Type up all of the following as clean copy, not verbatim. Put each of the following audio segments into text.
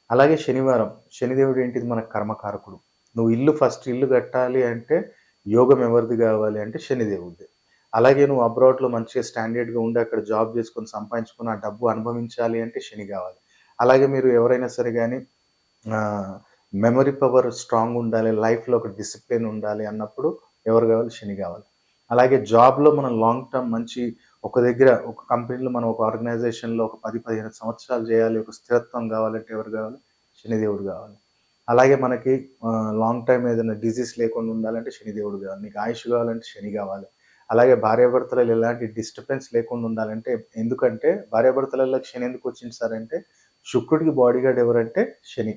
అలాగే శనివారం, శనిదేవుడు ఏంటిది మన కర్మకారకుడు. నువ్వు ఫస్ట్ ఇల్లు కట్టాలి అంటే యోగం ఎవరిది గావాలి అంటే శనిదేవుడిదే. అలాగే నువ్వు అబ్రాడ్‌లో మంచిగా స్టాండర్డ్‌గా ఉండి అక్కడ జాబ్ చేసుకొని సంపాదించుకొని ఆ డబ్బు అనుభవించాలి అంటే శని గావాలి. అలాగే మీరు ఎవరైనా సరే గాని ఆహ్, మెమరీ పవర్ స్ట్రాంగ్ ఉండాలి, లైఫ్‌లో ఒక డిసిప్లిన్ ఉండాలి అన్నప్పుడు ఎవరు గావాలి? శని గావాలి. అలాగే జాబ్‌లో మనం లాంగ్ టర్మ్ మంచి ఒక దగ్గర ఒక కంపెనీలో మనం ఒక ఆర్గనైజేషన్‌లో ఒక 10, 15 సంవత్సరాలు జేయాలి. ఒక స్థిరత్వం గావాలంటే ఎవరు గావాలి? శనిదేవుడు గావాలి. అలాగే మనకి లాంగ్ టైమ్ ఏదైనా డిసీజ్ లేకుండా ఉండాలంటే శనిదేవుడు గావాలి. నీకు ఆయుష్ గావాలంటే శని గావాలి. అలాగే భార్యాభర్తలలో ఎలాంటి డిస్టర్బెన్స్ లేకుండా ఉండాలంటే ఎందుకంటే భార్యాభర్తలలోకి శని ఎందుకొచ్చింది సార్ అంటే శుక్రుడికి బాడీగార్డ్ ఎవరంటే శని.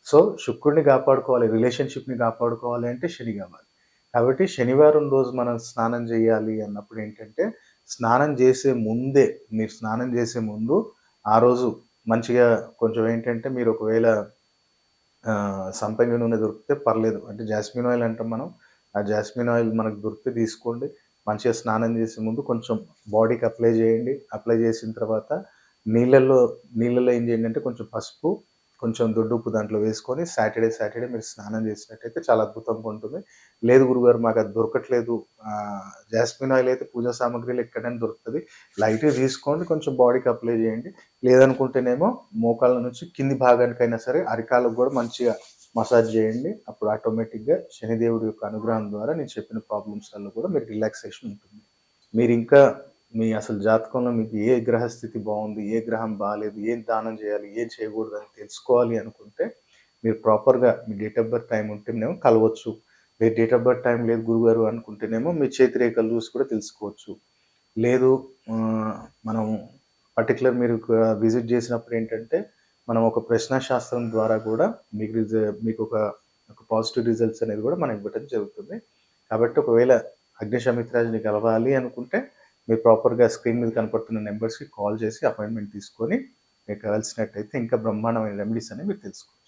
సో, శుక్రుడిని కాపాడుకోవాలి, రిలేషన్‌షిప్‌ని కాపాడుకోవాలి అంటే శని గావాలి. కాబట్టి శనివారం రోజు మనం స్నానం జేయాలి అన్నప్పుడేంటంటే, స్నానం జేసే ముందే మీరు స్నానం జేసే ముందు ఆ రోజు మంచిగా కొంచెం ఏంటంటే మీరు ఒకవేళ సంపంగి నూనె దొరికితే పర్లేదు. అంటే జాస్మిన్ ఆయిల్ అంటాం మనం. ఆ జాస్మిన్ ఆయిల్ మనకు దొరికితే తీసుకోండి. మంచిగా స్నానం చేసే ముందు కొంచెం బాడీకి అప్లై చేయండి. అప్లై చేసిన తర్వాత నీళ్ళల్లో నీళ్ళల్లో ఏం చేయండి అంటే కొంచెం పసుపు, కొంచెం దొడ్డుప్పు దాంట్లో వేసుకొని సాటర్‌డే మీరు స్నానం చేసినట్టయితే చాలా అద్భుతంగా ఉంటుంది. లేదు గురుగారు మాకది దొరకట్లేదు. జాస్మిన్ ఆయిల్ అయితే పూజా సామాగ్రిలో ఎక్కడైనా దొరుకుతది. లైట్‌గా తీసుకోండి. కొంచెం బాడీకి అప్లై చేయండి. లేదనుకుంటేనేమో మోకాళ్ళ నుంచి కింది భాగానికైనా సరే అరికాళ్ళకు గూడా మంచిగా మసాజ్ జేయండి. అప్పుడు ఆటోమేటిక్‌గా శనిదేవుడి యొక్క అనుగ్రహం ద్వారా నేను చెప్పిన ప్రాబ్లమ్స్‌లలో కూడా మీకు రిలాక్సేషన్ ఉంటుంది. మీరింకా మీ అసలు జాతకంలో మీకు ఏ గ్రహస్థితి బావుంది, ఏ గ్రహం బాలేదు, ఏం దానం జేయాలి, ఏం చేయకూడదని తెలుసుకోవాలి అనుకుంటే, మీరు ప్రాపర్‌గా మీ డేట్ ఆఫ్ బర్త్ టైమ్ ఉంటేనేమో కలవచ్చు. మీరు డేట్ ఆఫ్ బర్త్ టైమ్ లేదు గురుగారు అనుకుంటేనేమో మీ చేతి రేఖలు జూసి కూడా తెలుసుకోవచ్చు. లేదు ఆహ్, మనం పర్టిక్యులర్ మీరు విజిట్ జేసినప్పుడేంటంటే, మనం ఒక ప్రశ్నా శాస్త్రం ద్వారా గూడా మీకు మీకొక ఒక పాజిటివ్ రిజల్ట్స్ అనేది గూడా మనం ఇవ్వటం జరుగుతుంది. కాబట్టి ఒకవేళ అగ్నిశమిత్రాజ్‌ని కలవాలి అనుకుంటే, మీరు ప్రాపర్‌గా స్క్రీన్ మీద కనపడుతున్న నంబర్స్‌కి కాల్ చేసి అపాయింట్‌మెంట్ తీసుకొని, మీరు కలిసినట్టయితే ఇంకా బ్రహ్మాండమైన రెమెడీస్ అనేవి మీరు తెలుసుకోవచ్చు.